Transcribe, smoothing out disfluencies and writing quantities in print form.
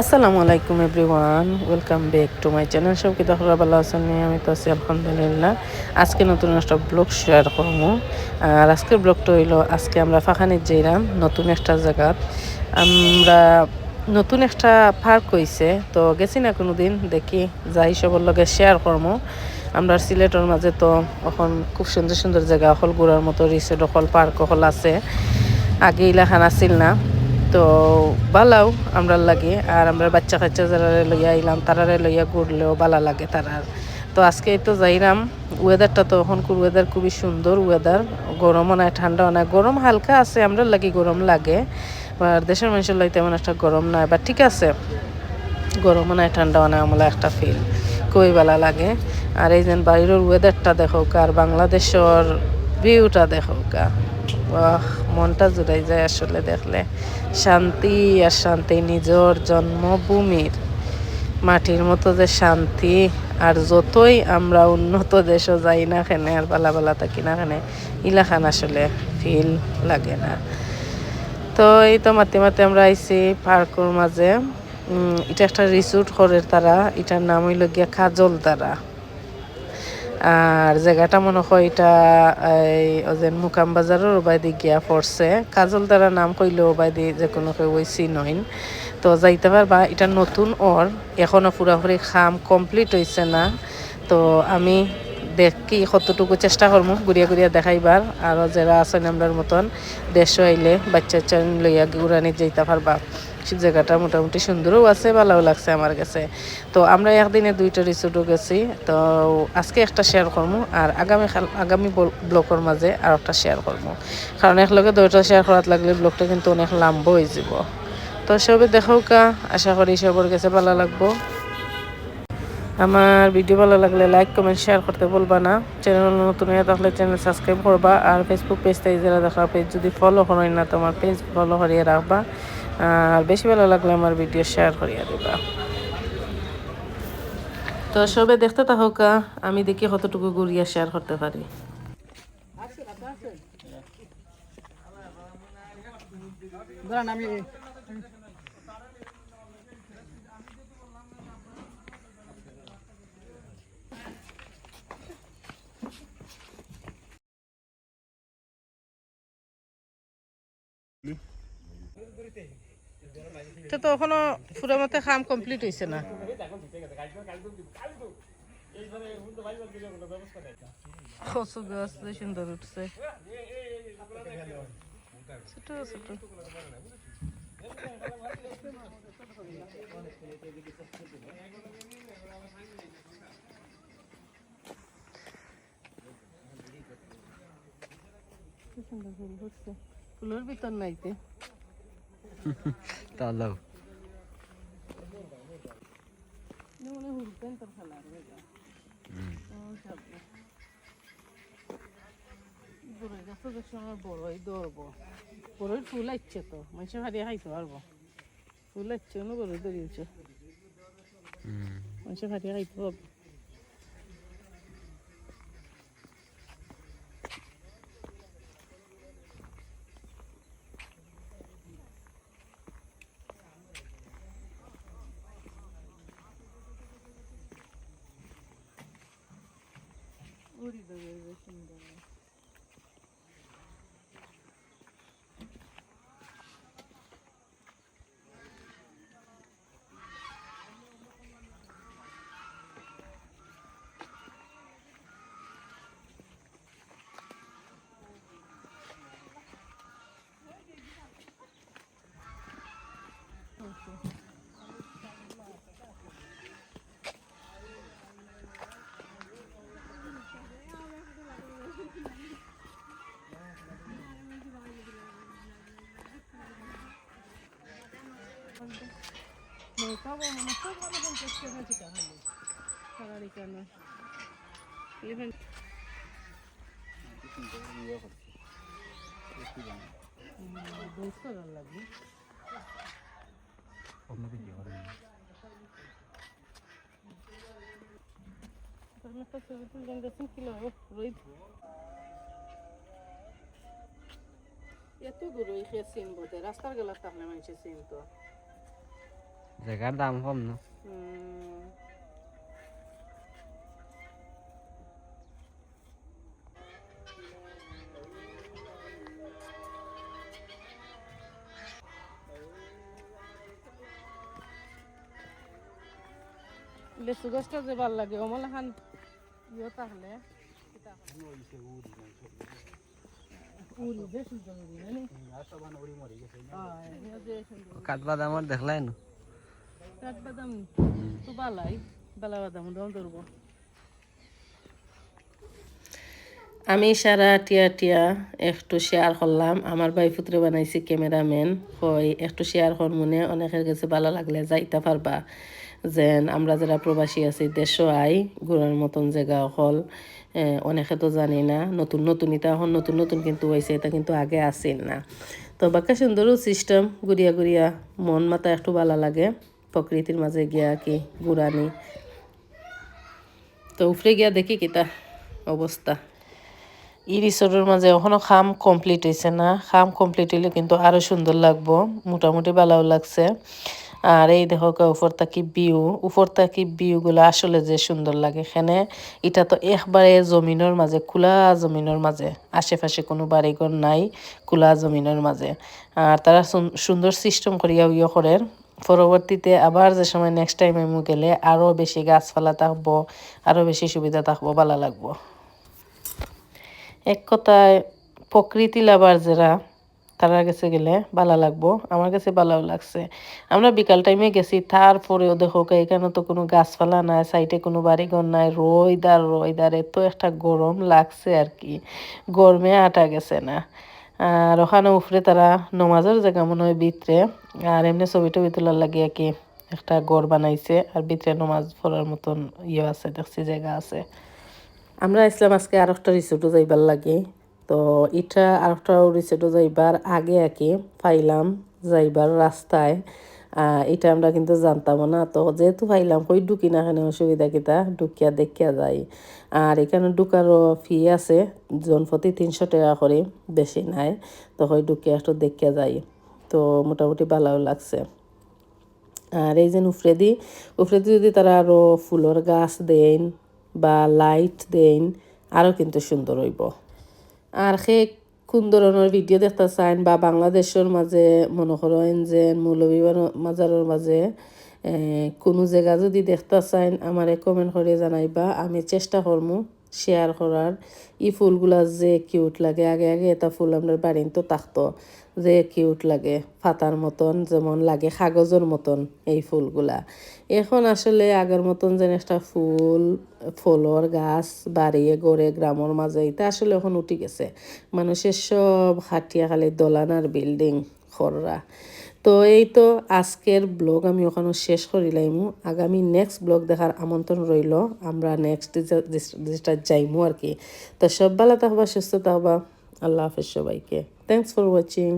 আসসালামু আলাইকুম everyone, welcome back to my channel. সবকে দেখরা ভালো আছেন? আমি তো আছি আলহামদুলিল্লাহ। আজকে নতুন একটা ব্লগ শেয়ার করবো। আর আজকের ব্লগটা হইলো আজকে আমরা ফাঁকানির যাইলাম নতুন একটা জায়গা। আমরা নতুন একটা পার্ক হইছে, তো গেছি না কোনো দিন, দেখি যাই সবার লগে শেয়ার করবো। আমরা সিলেটের মাঝে তো এখন খুব সুন্দর সুন্দর জায়গা হল ঘোরার মতো, রিসোর্ট হল, পার্ক হল আছে, আগে ইলাখান আসিল না। তো বালাও আমরা লাগে, আর আমরা বাচ্চা কাচ্চা যারা লইয়া আইলাম তারারে লইয়া ঘুরলেও ভালো লাগে তারার। তো আজকে তো যাইলাম। ওয়েদারটা তো এখনকার ওয়েদার খুবই সুন্দর ওয়েদার, গরমও নাই ঠান্ডাও নাই, গরম হালকা আছে, আমরা লাগি গরম লাগে, আর দেশের মানুষের লাগে তেমন একটা গরম নাই, বা ঠিক আছে, গরমও নাই ঠান্ডাও নাই, আমলা একটা ফিল খুবই ভালো লাগে। আর এই যে বাইরের ওয়েদারটা দেখো, আর বাংলাদেশের ভিউটা দেখো, বাহ, মনটা জুড়াই যায় আসলে দেখলে। শান্তি আর শান্তি, নিজের জন্মভূমির মাটির মতো যে শান্তি। আর যতই আমরা উন্নত দেশও যাই না কেনে, আর বালা বালা থাকি না কেনে, ইলাখান আসলে ফিল লাগে না। তো এই তো মাতে মাতে আমরা আইছি পার্কের মাঝে। এটা একটা রিসোর্ট করে তারা, এটার নাম হইল গিয়া কাজল তারা। আর জায়গাটা মনে হয় এটা এই ওজেন মুকাম বাজারের ওবাইদি গিয়া পড়ছে। কাজল দ্বারা নাম কইলেও ওবাইদি যে কোনো কেউ ওই চিনইন, তো যাইতে পারবা। এটা নতুন ওর, এখনো পুরাপুরি খাম কমপ্লিট হয়েছে না। তো আমি দেখি কতটুকু চেষ্টা করবো ঘুরিয়া ঘুরিয়া দেখাইবার। আরও যারা আছেন আমরার মতন দেশ আইলে বাচ্চা বাচ্চা লইয়া ঘুরানি যাইতে পারবা। সে জায়গাটা মোটামুটি সুন্দরও আছে, ভালোও লাগছে আমার কাছে। তো আমরা একদিনে দুইটা রিসোর্টও গেছি। তো আজকে একটা শেয়ার করবো, আর আগামী ব্লগের মাঝে আর একটা শেয়ার করবো, কারণ একলগে দুইটা শেয়ার করার লাগলে ব্লগটা কিন্তু অনেক লম্বা হয়ে যাব। তো সবে দেখাও কা, আশা করি সবার কাছে ভালো লাগবো। আমার ভিডিও ভালো লাগলে লাইক কমেন্ট শেয়ার করতে বলবা না। চ্যানেল নতুন হয়ে থাকলে চ্যানেল সাবস্ক্রাইব করবা, আর ফেসবুক পেজটা যারা দেখা পেজ যদি ফলো করেন না, তোমার পেজ ফলো করিয়ে রাখবা। আর বেশি ভালো লাগলে আমার ভিডিও শেয়ার করিয়া দিবা। তো সবে দেখতে থাকা, আমি দেখি কতটুকু ঘুরিয়া শেয়ার করতে পারি। এটা তো এখনো পুরো মতে কাম কমপ্লিট হয়েছে না। কচু গাছ সুন্দর উঠছে, ছোট ছোট। সুন্দর ফুল ফুটছে, ফুলের ভিতর নাইতে তালাও মনে হুলতেন তোর খেলা বড় গাছ দেখ সময় বড়ই ধরবো, বড়ই ফুল আসছে তো মানুষের হারিয়ে খাইতে পারবো। ফুল আসছে না, বড়ই ধরিয়েছে, মানুষের হারিয়ে খাইতে পারবো। সুন্দর খাবো মানে সব ভালো বলতে চিকা হলো সারারি কেন বইস করার লাগবে। একটা ছবি তুলবেন, দেখুন কি লাগবে রোদ এত গরু খেয়ে চিনবো, রাস্তার গেলার তাহলে মানুষের চিনতো। জায়গার দাম কম না। লেচু গাছটা যে ভাল লাগে অমল খান ইয়ে তাহলে কাঠবাদামর দেখলাই না? কাঠবাদাম তো বালাই বালা বাদাম দাম ধরবো। আমি সারা টিয়া টিয়া একটু শেয়ার করলাম, আমার ভাই পুত্রে বানাইছি ক্যামেরাম্যান হয় একটু শেয়ার কর মনে অনেকের কাছে ভালো লাগলে যাইতে পারবা, যেন আমরা যারা প্রবাসী আছি দেশও আই ঘোরার মতন জায়গা হল অনেকে তো জানি না, নতুন নতুন এটা এখন নতুন নতুন কিন্তু হয়েছে, এটা কিন্তু আগে আসেন না। তো বাক্কা সুন্দরও সিস্টেম ঘুরিয়া ঘুরিয়া মন মাথা একটু ভালো লাগে প্রকৃতির মাঝে গিয়া কি ঘুরানি। তো উফরে গিয়া দেখি কিতা অবস্থা। ই রিসোর্টের মাঝে এখনো খাম কমপ্লিট হয়েছে না, খাম কমপ্লিট হইলে কিন্তু আরো সুন্দর লাগবো, মোটামুটি ভালোও লাগছে। আর এই দেখো উপর থাকি ভিউ গুলো আসলে যে সুন্দর লাগে এখানে। এটা তো একবারে জমিনের মাঝে, খোলা জমিনের মাঝে, আশেপাশে কোনো বাড়িঘর নাই, খোলা জমিনের মাঝে। আর তারা সুন্দর সিস্টেম করিয়া ইয়ে করে। পরবর্তীতে আবার যে সময় নেক্সট টাইম আমি গেলে আরো বেশি গাছপালা থাকবো, আরো বেশি সুবিধা থাকবো, ভালো লাগবো। এক কথায় প্রকৃতি লাভার যারা তারা কাছে গেলে ভালো লাগবো, আমার কাছে ভালো লাগছে। আমরা বিকাল টাইমে গেছি, তারপরেও দেখো এখানে তো কোনো গাছপালা নাই, সাইডে কোনো বাড়িঘর নাই, রোদ এত একটা গরম লাগছে আর কি, গরমে আটা গেছে না। আর ওখানে উপরে তারা নমাজের জায়গা মনে হয় ভিতরে, আর এমনি ছবি টবি তোলার লাগে আর কি একটা ঘর বানাইছে, আর ভিতরে নমাজ পড়ার মতন ইয়ে আছে, দেখছি জায়গা আছে। আমরা ইসলাম আজকে আর একটা রিসোর্টও যাইবার লাগে, তো এটা আর একটা রিসোর্টও যাইবার আগে আর কি পাইলাম যাইবার রাস্তায়। এটা আমরা কিন্তু জানতাম না, তো যেহেতু পাইলাম কই ঢুকি না, এখানে অসুবিধা কিতা ঢুকিয়া দেখিয়া যাই। আর এখানে ঢুকারও ফি আছে, জনপ্রতি 300 টাকা করে, বেশি নাই। তো হয় ঢুকিয়া একটু দেখিয়া যাই, তো মোটামুটি ভালোও লাগছে। আর এই যে উফরেদি যদি তারা আরো ফুলের গাছ দেন বা লাইট দেন আরও কিন্তু সুন্দর হইব। আর কোন ধরনের ভিডিও দেখতে চান বা বাংলাদেশের মাঝে মনে করেন যে মাজারের মাঝে কোনো জায়গা যদি দেখতে চান আমারে কমেন্ট করে জানাইবা, আমি চেষ্টা করবো শেয়ার করার। এই ফুলগুলা যে কিউট লাগে, আগে আগে এটা ফুল আপনার বাড়িতে তো থাকতো, যে কিউট লাগে পাতার মতন, যেমন লাগে কাগজের মতন এই ফুলগুলা। এখন আসলে আগের মতন যেন একটা ফলর গাছ বাড়িয়ে গড়ে গ্রামের মাঝে, এটা আসলে এখন উঠে গেছে, মানুষের সব হাটিয়া খালি দোলান আর বিল্ডিং খররা। তো এই তো আজকের ব্লগ আমি ওখানে শেষ করিলাম। আগামী নেক্সট ব্লগ দেখার আমন্ত্রণ রইল, আমরা নেক্সট যেটা যাইমু আর কি। তো সব ভালো থাকবা, সুস্থ থাকবা, আল্লাহ হাফেজ সবাইকে। Thanks for watching.